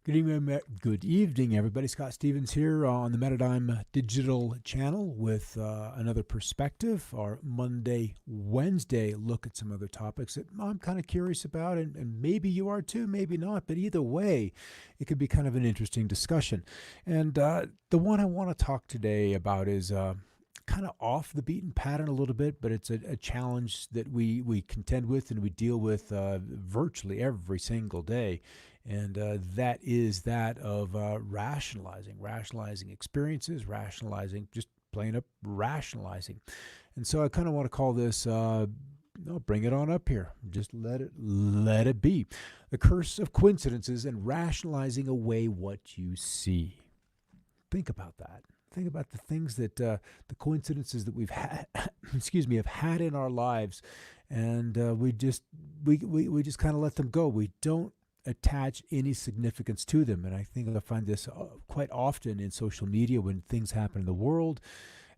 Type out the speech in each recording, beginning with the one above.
Good evening, everybody. Scott Stevens here on the Metadime Digital Channel with another perspective. Our Monday, Wednesday look at some other topics that I'm kind of curious about, and maybe you are too, maybe not. But either way, it could be kind of an interesting discussion. And the one I want to talk today about is kind of off the beaten pattern a little bit, but it's a challenge that we contend with and we deal with virtually every single day. And that is that of rationalizing experiences, rationalizing, just plain up rationalizing. And so I kind of want to call this, no, bring it on up here. Just let it be. The curse of coincidences and rationalizing away what you see. Think about that. Think about the things that the coincidences that we've had, have had in our lives, and we just kind of let them go. We don't attach any significance to them, and I think I find this quite often in social media when things happen in the world,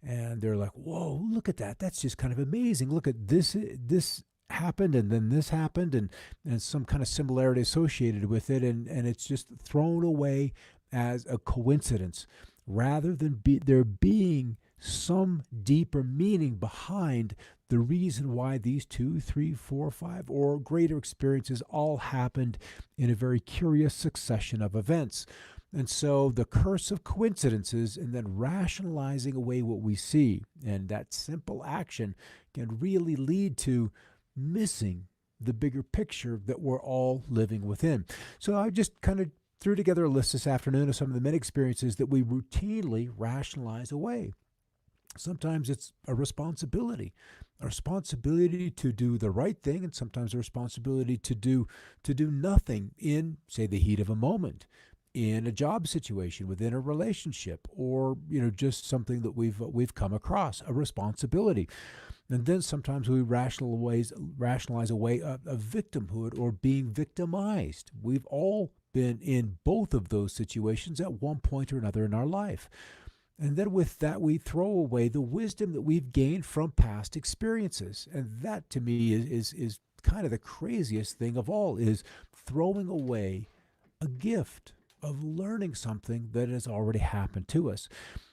and they're like, "Whoa, look at that! That's just kind of amazing. Look at this. This happened, and then this happened, and some kind of similarity associated with it, and it's just thrown away as a coincidence." Rather than there being some deeper meaning behind the reason why these 2, 3, 4, 5, or greater experiences all happened in a very curious succession of events. And so the curse of coincidences and then rationalizing away what we see, and that simple action can really lead to missing the bigger picture that we're all living within. So I just kind of threw together a list this afternoon of some of the many experiences that we routinely rationalize away. Sometimes it's a responsibility to do the right thing, and sometimes a responsibility to do nothing in, say, the heat of a moment, in a job situation, within a relationship, or just something that we've come across, a responsibility. And then sometimes we rationalize away a victimhood or being victimized. We've all been in both of those situations at one point or another in our life. And then with that, we throw away the wisdom that we've gained from past experiences. And that to me is kind of the craziest thing of all, is throwing away a gift of learning something that has already happened to us.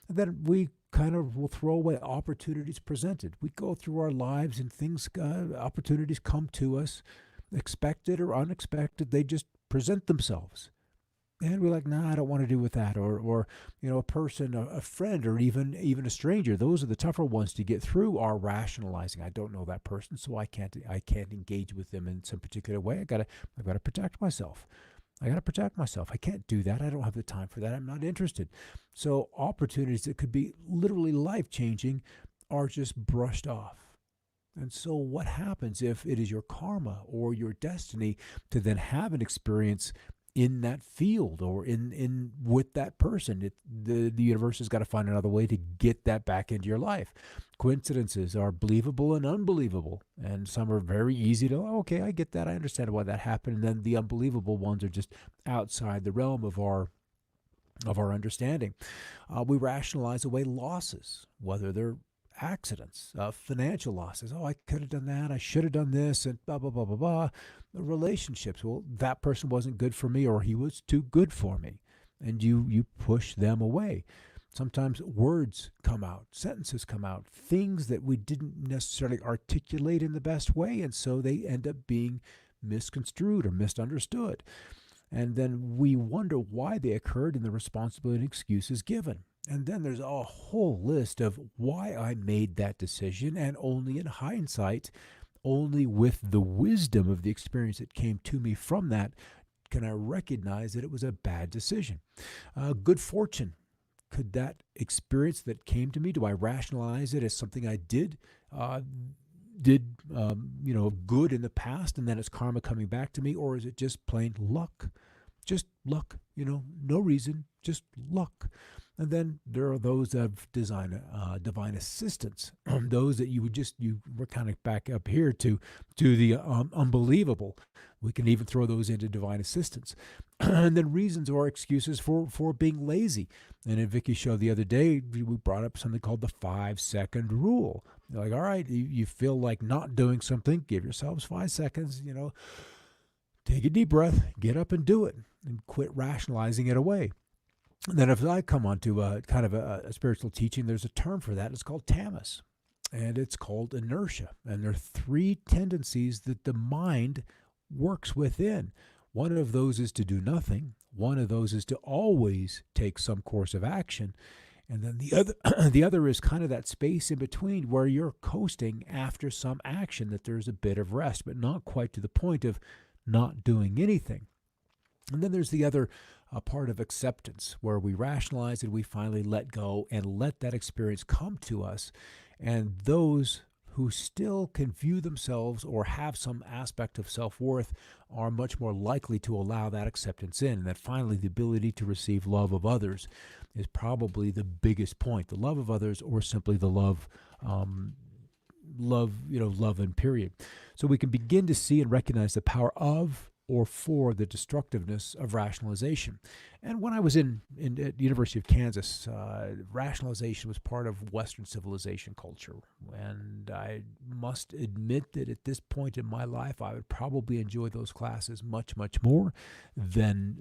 And then we kind of will throw away opportunities presented. We go through our lives and things, opportunities come to us, expected or unexpected. They just present themselves. And we're like, nah, I don't want to do with that. Or a person, a friend, or even a stranger. Those are the tougher ones to get through, are rationalizing. I don't know that person, so I can't engage with them in some particular way. I've got to protect myself. I can't do that. I don't have the time for that. I'm not interested. So opportunities that could be literally life-changing are just brushed off. And so what happens if it is your karma or your destiny to then have an experience in that field or in with that person? The universe has got to find another way to get that back into your life. Coincidences are believable and unbelievable, and some are very easy to, okay, I get that, I understand why that happened. And then the unbelievable ones are just outside the realm of our understanding. We rationalize away losses, whether they're accidents, financial losses. Oh, I could have done that. I should have done this, and blah, blah, blah, blah, blah. The relationships. Well, that person wasn't good for me, or he was too good for me. And you push them away. Sometimes words come out, sentences come out, things that we didn't necessarily articulate in the best way, and so they end up being misconstrued or misunderstood. And then we wonder why they occurred, and the responsibility and excuse is given. And then there's a whole list of why I made that decision, and only in hindsight, only with the wisdom of the experience that came to me from that, can I recognize that it was a bad decision. Good fortune. Could that experience that came to me, do I rationalize it as something I did good in the past, and then it's karma coming back to me? Or is it just plain luck? Just luck, no reason, just luck. And then there are those that have divine assistance, those that you were kind of back up here to the unbelievable. We can even throw those into divine assistance. And then reasons or excuses for being lazy. And in Vicky's show the other day, we brought up something called the 5-second rule. Like, all right, you feel like not doing something, give yourselves 5 seconds, take a deep breath, get up and do it. and quit rationalizing it away. And then if I come onto kind of a spiritual teaching, there's a term for that. It's called tamas, and it's called inertia. And there are three tendencies that the mind works within. One of those is to do nothing. One of those is to always take some course of action. And then the other, the other is kind of that space in between where you're coasting after some action, that there's a bit of rest, but not quite to the point of not doing anything. And then there's the other part of acceptance, where we rationalize and we finally let go and let that experience come to us. And those who still can view themselves or have some aspect of self-worth are much more likely to allow that acceptance in. And that finally the ability to receive love of others is probably the biggest point. The love of others, or simply the love and period. So we can begin to see and recognize the power of or for the destructiveness of rationalization. And when I was at the University of Kansas, rationalization was part of Western civilization culture. And I must admit that at this point in my life, I would probably enjoy those classes much, much more than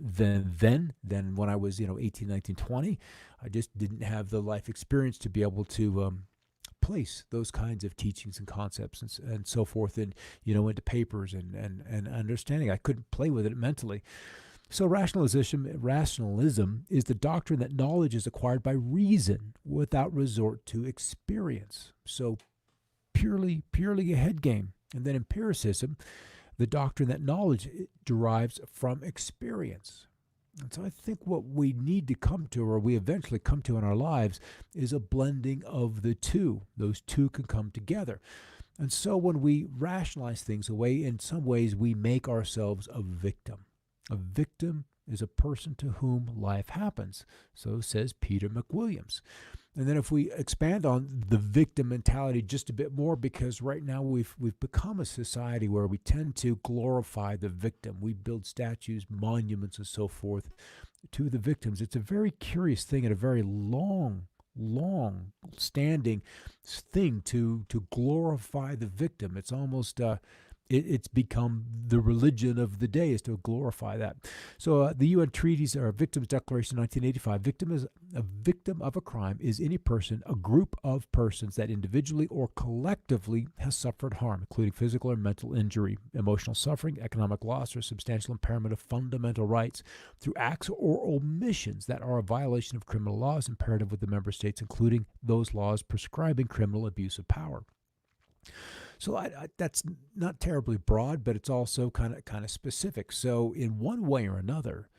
when I was 18, 19, 20. I just didn't have the life experience to be able to place those kinds of teachings and concepts and so forth into papers and understanding. I couldn't play with it mentally. So rationalism is the doctrine that knowledge is acquired by reason without resort to experience. So purely a head game. And then empiricism, the doctrine that knowledge derives from experience. And so I think what we need to come to, or we eventually come to in our lives, is a blending of the two. Those two can come together. And so when we rationalize things away, in some ways we make ourselves a victim. A victim is a person to whom life happens. So says Peter McWilliams. And then if we expand on the victim mentality just a bit more, because right now we've become a society where we tend to glorify the victim. We build statues, monuments, and so forth to the victims. It's a very curious thing and a very long standing thing to glorify the victim. It's almost it's become the religion of the day, is to glorify that. So the UN treaties, or Victims Declaration 1985, a victim of a crime is any person, a group of persons that individually or collectively has suffered harm, including physical or mental injury, emotional suffering, economic loss, or substantial impairment of fundamental rights through acts or omissions that are a violation of criminal laws imperative with the member states, including those laws prescribing criminal abuse of power. So that's not terribly broad, but it's also kind of specific. So in one way or another,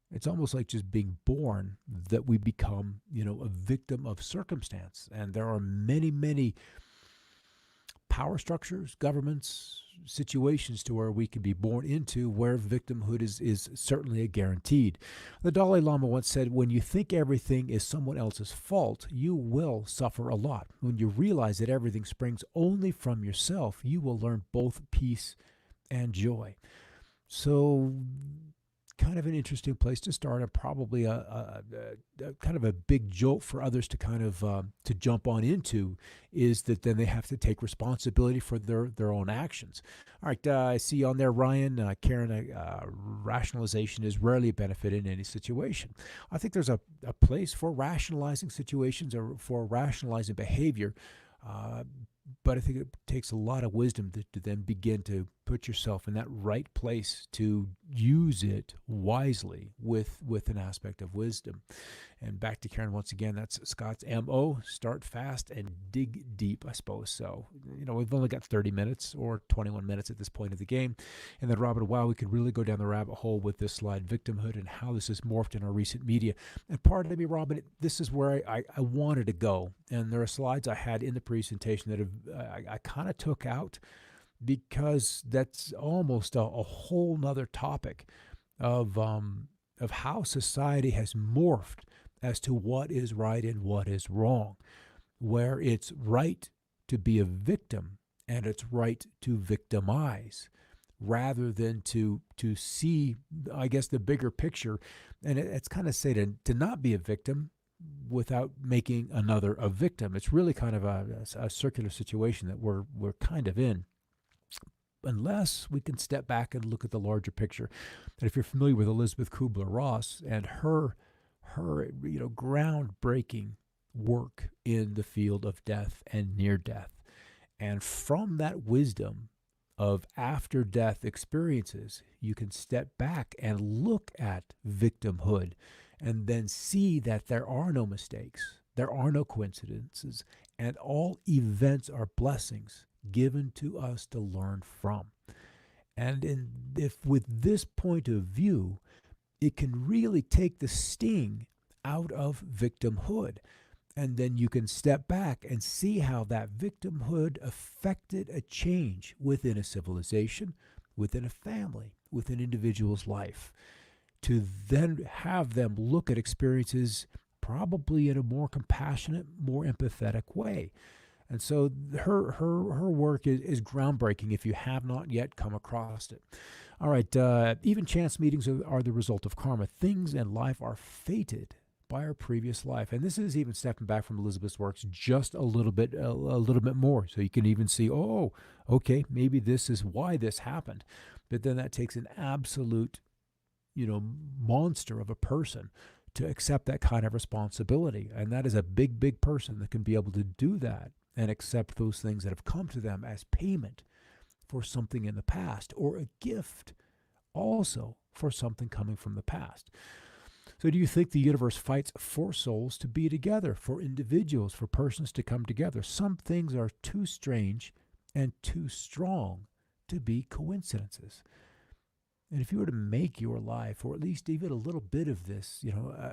it's almost like just being born that we become, a victim of circumstance. And there are many power structures, governments, situations to where we can be born into where victimhood is certainly a guaranteed. The Dalai Lama once said, when you think everything is someone else's fault, you will suffer a lot. When you realize that everything springs only from yourself, you will learn both peace and joy. So kind of an interesting place to start, and probably a kind of a big jolt for others to kind of to jump on into, is that then they have to take responsibility for their own actions. All right, I see you on there, Ryan. Karen, rationalization is rarely a benefit in any situation. I think there's a place for rationalizing situations or for rationalizing behavior. But I think it takes a lot of wisdom to then begin to put yourself in that right place to use it wisely with an aspect of wisdom. And back to Karen once again, that's Scott's MO, start fast and dig deep, I suppose. So, we've only got 30 minutes or 21 minutes at this point of the game. And then, Robin, wow, we could really go down the rabbit hole with this slide, victimhood, and how this has morphed in our recent media. And pardon me, Robin, this is where I wanted to go. And there are slides I had in the presentation that I kind of took out, because that's almost a whole nother topic of how society has morphed as to what is right and what is wrong, where it's right to be a victim and it's right to victimize, rather than to see, I guess, the bigger picture. And it's kind of say to not be a victim without making another a victim. It's really kind of a circular situation that we're kind of in. unless we can step back and look at the larger picture. And if you're familiar with Elizabeth Kubler-Ross and her groundbreaking work in the field of death and near death, and from that wisdom of after death experiences, you can step back and look at victimhood and then see that there are no mistakes, there are no coincidences, and all events are blessings given to us to learn from. And if with this point of view, it can really take the sting out of victimhood. And then you can step back and see how that victimhood affected a change within a civilization, within a family, within an individual's life, to then have them look at experiences probably in a more compassionate, more empathetic way. And so her work is groundbreaking if you have not yet come across it. All right, even chance meetings are the result of karma. Things in life are fated by our previous life. And this is even stepping back from Elizabeth's works just a little bit more. So you can even see, oh, okay, maybe this is why this happened. But then that takes an absolute, monster of a person to accept that kind of responsibility. And that is a big, big person that can be able to do that and accept those things that have come to them as payment for something in the past, or a gift also for something coming from the past. So do you think the universe fights for souls to be together, for individuals, for persons to come together? Some things are too strange and too strong to be coincidences. And if you were to make your life, or at least even a little bit of this,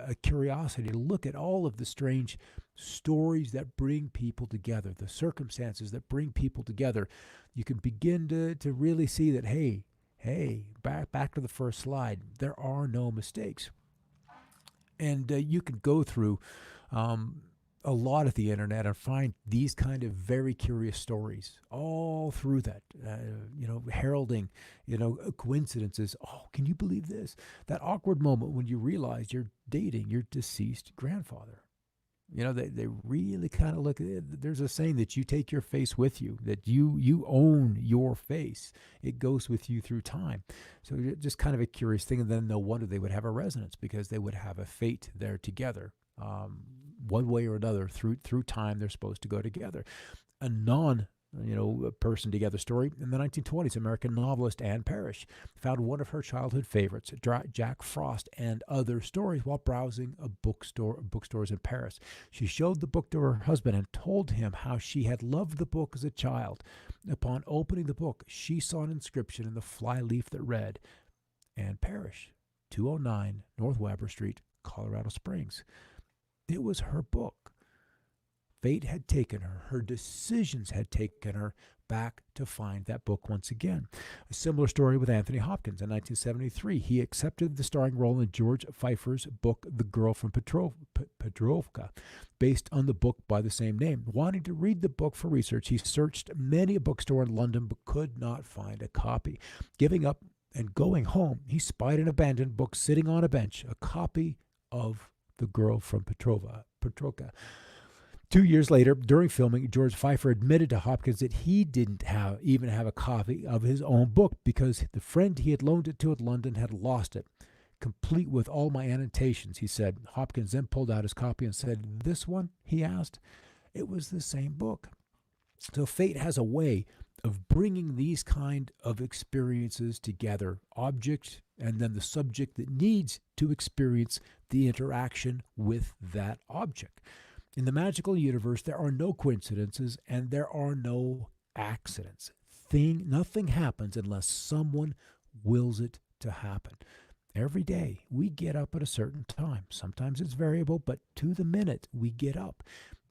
a curiosity to look at all of the strange stories that bring people together, the circumstances that bring people together, you can begin to really see that, hey, back to the first slide, there are no mistakes. And you can go through a lot of the internet and find these kind of very curious stories all through that, heralding, coincidences. Oh, can you believe this? That awkward moment when you realize you're dating your deceased grandfather. They really kind of look at it. There's a saying that you take your face with you, that you own your face. It goes with you through time. So just kind of a curious thing. And then no wonder they would have a resonance, because they would have a fate there together. One way or another, through time, they're supposed to go together. A person together story. In the 1920s, American novelist Anne Parrish found one of her childhood favorites, Jack Frost, and other stories while browsing bookstores in Paris. She showed the book to her husband and told him how she had loved the book as a child. Upon opening the book, she saw an inscription in the flyleaf that read, Anne Parrish, 209 North Weber Street, Colorado Springs. It was her book. Fate had taken her. Her decisions had taken her back to find that book once again. A similar story with Anthony Hopkins. In 1973, he accepted the starring role in George Pfeiffer's book, The Girl from Petrovka, based on the book by the same name. Wanting to read the book for research, he searched many a bookstore in London but could not find a copy. Giving up and going home, he spied an abandoned book sitting on a bench, a copy of The Girl from Petrovka. 2 years later, during filming, George Pfeiffer admitted to Hopkins that he didn't even have a copy of his own book because the friend he had loaned it to in London had lost it. Complete with all my annotations, he said. Hopkins then pulled out his copy and said, "This one?" he asked. It was the same book. So fate has a way of bringing these kind of experiences together, object and then the subject that needs to experience the interaction with that object. In the magical universe, there are no coincidences and there are no accidents. Nothing happens unless someone wills it to happen. Every day we get up at a certain time. Sometimes it's variable, but to the minute we get up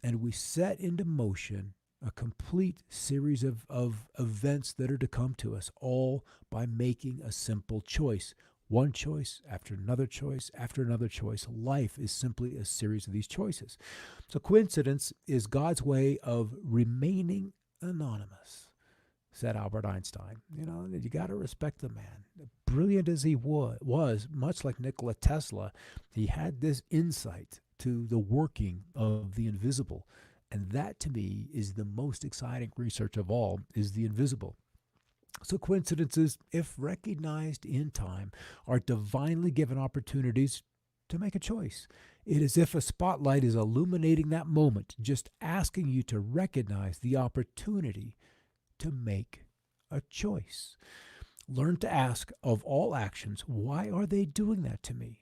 and we set into motion a complete series of events that are to come to us, all by making a simple choice. One choice after another choice after another choice. Life is simply a series of these choices. So coincidence is God's way of remaining anonymous, said Albert Einstein. You got to respect the man. Brilliant as he was, much like Nikola Tesla, he had this insight to the working of the invisible. And that, to me, is the most exciting research of all, is the invisible. So, coincidences, if recognized in time, are divinely given opportunities to make a choice. It is if a spotlight is illuminating that moment, just asking you to recognize the opportunity to make a choice. Learn to ask of all actions, why are they doing that to me?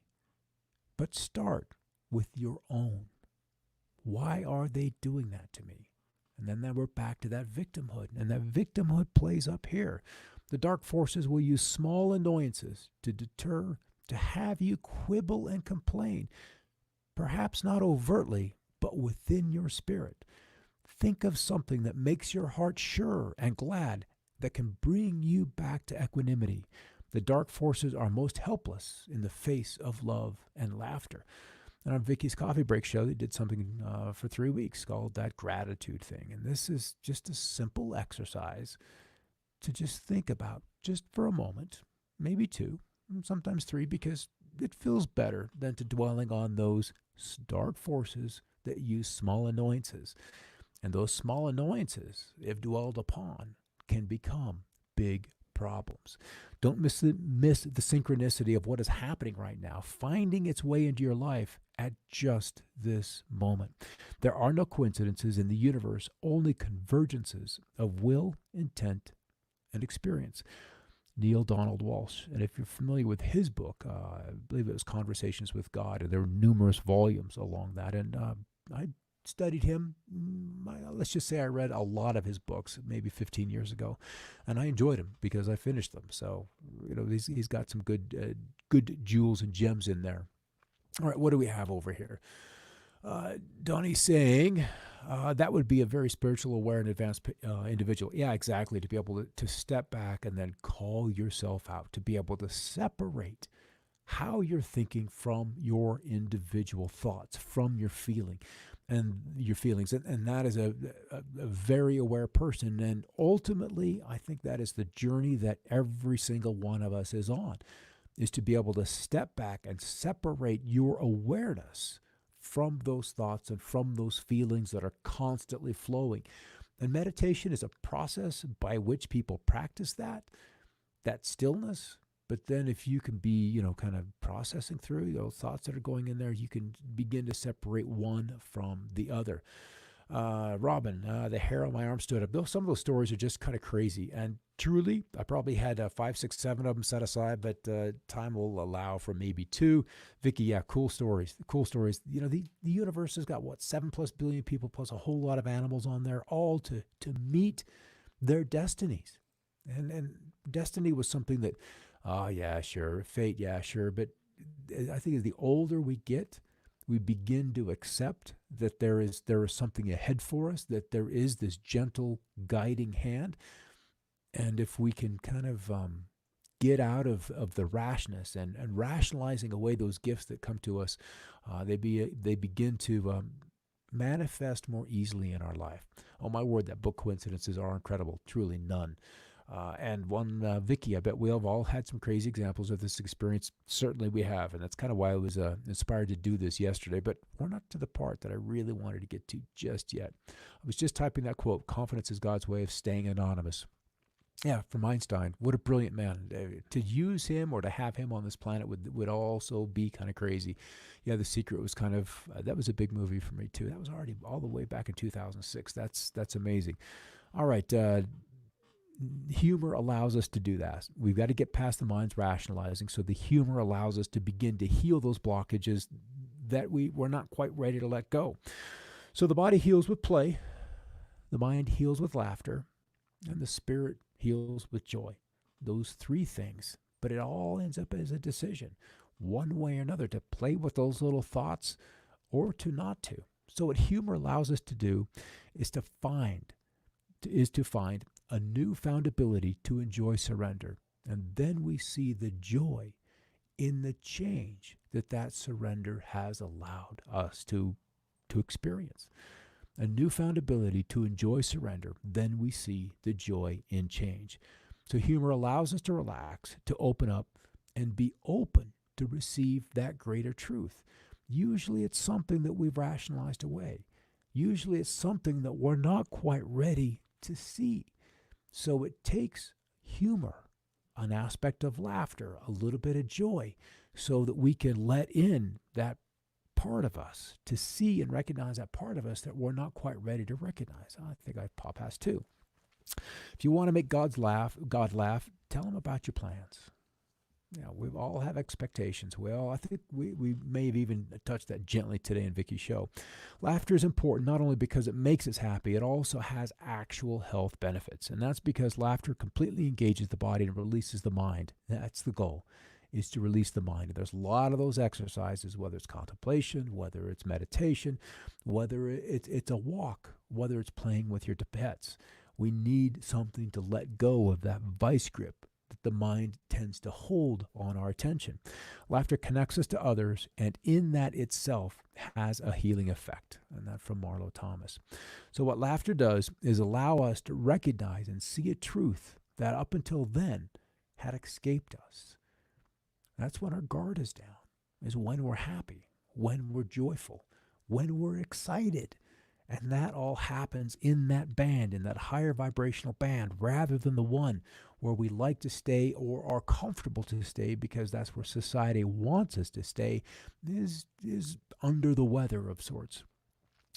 But start with your own. Why are they doing that to me? And then we're back to that victimhood. And that victimhood plays up here. The dark forces will use small annoyances to deter, to have you quibble and complain, perhaps not overtly, but within your spirit. Think of something that makes your heart sure and glad, that can bring you back to equanimity. The dark forces are most helpless in the face of love and laughter. And on Vicky's Coffee Break show, they did something for 3 weeks called that gratitude thing. And this is just a simple exercise to just think about, just for a moment, maybe two, sometimes three, because it feels better than to dwelling on those dark forces that use small annoyances. And those small annoyances, if dwelled upon, can become big problems. Don't miss the synchronicity of what is happening right now, finding its way into your life at just this moment. There are no coincidences in the universe, only convergences of will, intent, and experience. Neil Donald Walsh. And if you're familiar with his book, I believe it was Conversations with God, and there were numerous volumes along that. And I studied him. Let's just say I read a lot of his books, maybe 15 years ago, and I enjoyed them because I finished them. So, he's got some good jewels and gems in there. All right, what do we have over here? Donnie's saying that would be a very spiritual, aware, and advanced individual. Yeah, exactly. To be able to step back and then call yourself out, to be able to separate how you're thinking from your individual thoughts, from your feelings. And that is a very aware person. And ultimately, I think that is the journey that every single one of us is on, is to be able to step back and separate your awareness from those thoughts and from those feelings that are constantly flowing. And meditation is a process by which people practice that stillness. But then if you can be, kind of processing through those thoughts that are going in there, you can begin to separate one from the other. Robin, the hair on my arm stood up. Some of those stories are just kind of crazy. And truly, I probably had 5, 6, 7 of them set aside, but time will allow for maybe 2. Vicky, yeah, cool stories. Cool stories. The universe has got, 7+ billion people plus a whole lot of animals on there, all to meet their destinies. And destiny was something that, yeah, sure. Fate, yeah, sure. But I think as the older we get, we begin to accept that there is something ahead for us, that there is this gentle guiding hand. And if we can kind of get out of the rashness and rationalizing away those gifts that come to us, they begin to manifest more easily in our life. Oh, my word, that book Coincidences are incredible. Truly none. And one, Vicky, I bet we have all had some crazy examples of this experience. Certainly we have. And that's kind of why I was inspired to do this yesterday. But we're not to the part that I really wanted to get to just yet. I was just typing that quote, confidence is God's way of staying anonymous. Yeah, from Einstein. What a brilliant man. To use him or to have him on this planet would also be kind of crazy. Yeah, The Secret was kind of, that was a big movie for me too. That was already all the way back in 2006. That's amazing. All right, humor allows us to do that. We've got to get past the mind's rationalizing. So the humor allows us to begin to heal those blockages that we're not quite ready to let go. So the body heals with play, the mind heals with laughter, and the spirit heals with joy. Those 3 things. But it all ends up as a decision, one way or another, to play with those little thoughts or to not to. So what humor allows us to do is to find a newfound ability to enjoy surrender. And then we see the joy in the change that surrender has allowed us to experience. A newfound ability to enjoy surrender. Then we see the joy in change. So humor allows us to relax, to open up, and be open to receive that greater truth. Usually it's something that we've rationalized away. Usually it's something that we're not quite ready to see. So it takes humor, an aspect of laughter, a little bit of joy, so that we can let in that part of us, to see and recognize that part of us that we're not quite ready to recognize. I think I pop past two. If you want to make God laugh, tell him about your plans. We all have expectations. Well, I think we may have even touched that gently today in Vicky's show. Laughter is important not only because it makes us happy, it also has actual health benefits. And that's because laughter completely engages the body and releases the mind. That's the goal, is to release the mind. And there's a lot of those exercises, whether it's contemplation, whether it's meditation, whether it's a walk, whether it's playing with your pets. We need something to let go of that vice grip that the mind tends to hold on our attention. Laughter connects us to others, and in that itself has a healing effect. And that's from Marlo Thomas. So what laughter does is allow us to recognize and see a truth that up until then had escaped us. That's when our guard is down, is when we're happy, when we're joyful, when we're excited. And that all happens in that band, in that higher vibrational band, rather than the one where we like to stay or are comfortable to stay because that's where society wants us to stay, is under the weather of sorts.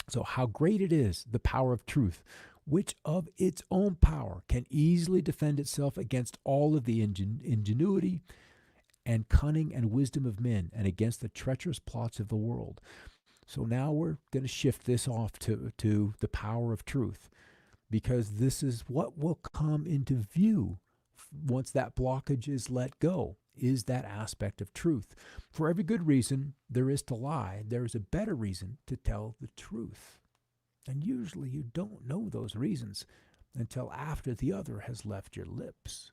So how great it is, the power of truth, which of its own power can easily defend itself against all of the ingenuity and cunning and wisdom of men, and against the treacherous plots of the world. So now we're going to shift this off to the power of truth, because this is what will come into view once that blockage is let go, is that aspect of truth. For every good reason there is to lie, there is a better reason to tell the truth. And usually you don't know those reasons until after the other has left your lips.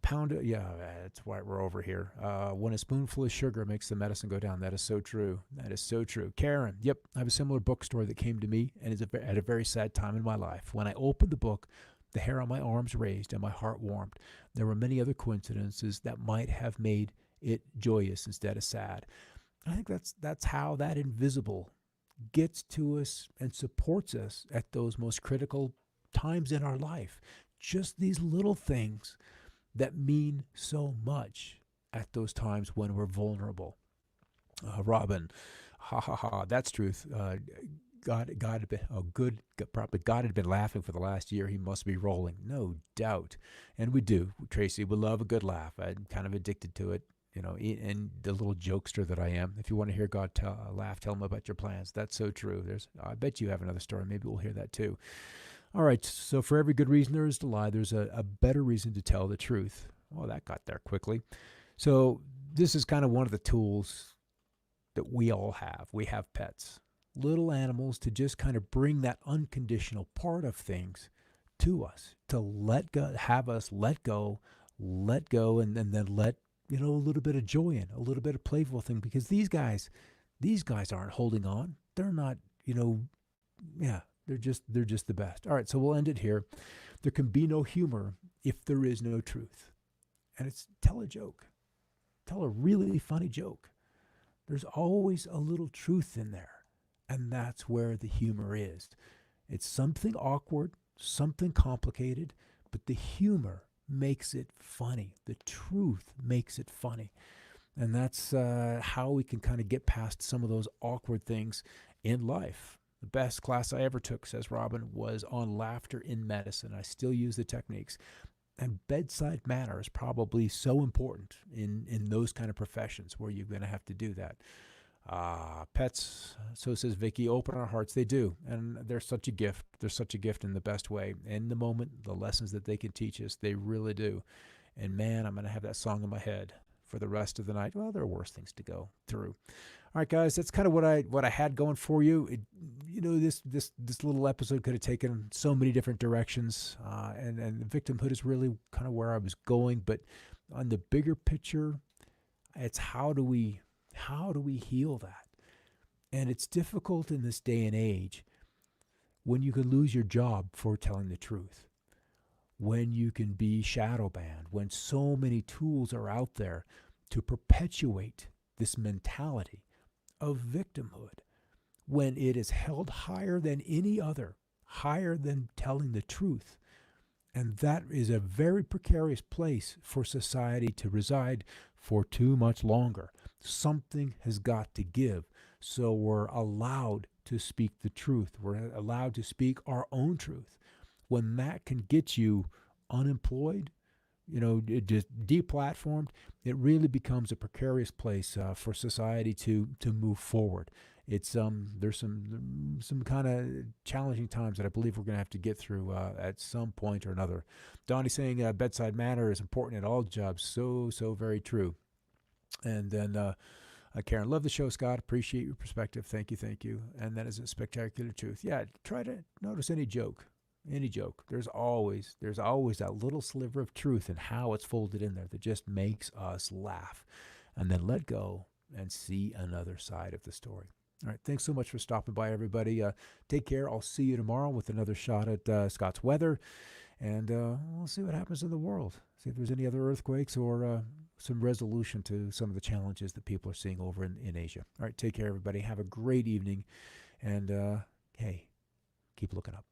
That's why we're over here. When a spoonful of sugar makes the medicine go down. That is so true. That is so true. Karen, yep, I have a similar bookstore that came to me and is at a very sad time in my life. When I opened the book, the hair on my arms raised and my heart warmed. There were many other coincidences that might have made it joyous instead of sad. I think that's how that invisible gets to us and supports us at those most critical times in our life. Just these little things that mean so much at those times when we're vulnerable. Robin, ha ha ha, that's truth. God had been probably God had been laughing for the last year. He must be rolling, no doubt. And we do, Tracy. We love a good laugh. I'm kind of addicted to it, and the little jokester that I am. If you want to hear God laugh, tell him about your plans. That's so true. I bet you have another story. Maybe we'll hear that too. All right, so for every good reason there is to lie, there's a better reason to tell the truth. Well, that got there quickly. So this is kind of one of the tools that we all have. We have pets, little animals, to just kind of bring that unconditional part of things to us, to let go, have us let go, and then let, a little bit of joy in, a little bit of playful thing, because these guys aren't holding on. They're not, they're just the best. All right, so we'll end it here. There can be no humor if there is no truth. And it's tell a joke. Tell a really funny joke. There's always a little truth in there. And that's where the humor is. It's something awkward, something complicated, but the humor makes it funny. The truth makes it funny. And that's how we can kind of get past some of those awkward things in life. The best class I ever took, says Robin, was on laughter in medicine. I still use the techniques. And bedside manner is probably so important in those kind of professions where you're going to have to do that. Pets, so says Vicky, open our hearts. They do. And they're such a gift. They're such a gift in the best way. In the moment, the lessons that they can teach us, they really do. And man, I'm going to have that song in my head for the rest of the night. Well, there are worse things to go through. All right, guys, that's kind of what I had going for you. This little episode could have taken so many different directions, and victimhood is really kind of where I was going. But on the bigger picture, it's how do we heal that? And it's difficult in this day and age when you can lose your job for telling the truth, when you can be shadow banned, when so many tools are out there to perpetuate this mentality of victimhood, when it is held higher than any other, higher than telling the truth. And that is a very precarious place for society to reside for too much longer. Something has got to give. So we're allowed to speak the truth. We're allowed to speak our own truth. When that can get you unemployed, just deplatformed, it really becomes a precarious place for society to move forward. It's there's some kind of challenging times that I believe we're going to have to get through at some point or another. Donnie saying bedside manner is important at all jobs. So very true. And then Karen, love the show, Scott. Appreciate your perspective. Thank you. And that is a spectacular truth. Yeah, try to notice any joke. Any joke. There's always that little sliver of truth in how it's folded in there that just makes us laugh. And then let go and see another side of the story. All right. Thanks so much for stopping by, everybody. Take care. I'll see you tomorrow with another shot at Scott's weather. And we'll see what happens in the world. See if there's any other earthquakes or some resolution to some of the challenges that people are seeing over in Asia. All right. Take care, everybody. Have a great evening. And hey, keep looking up.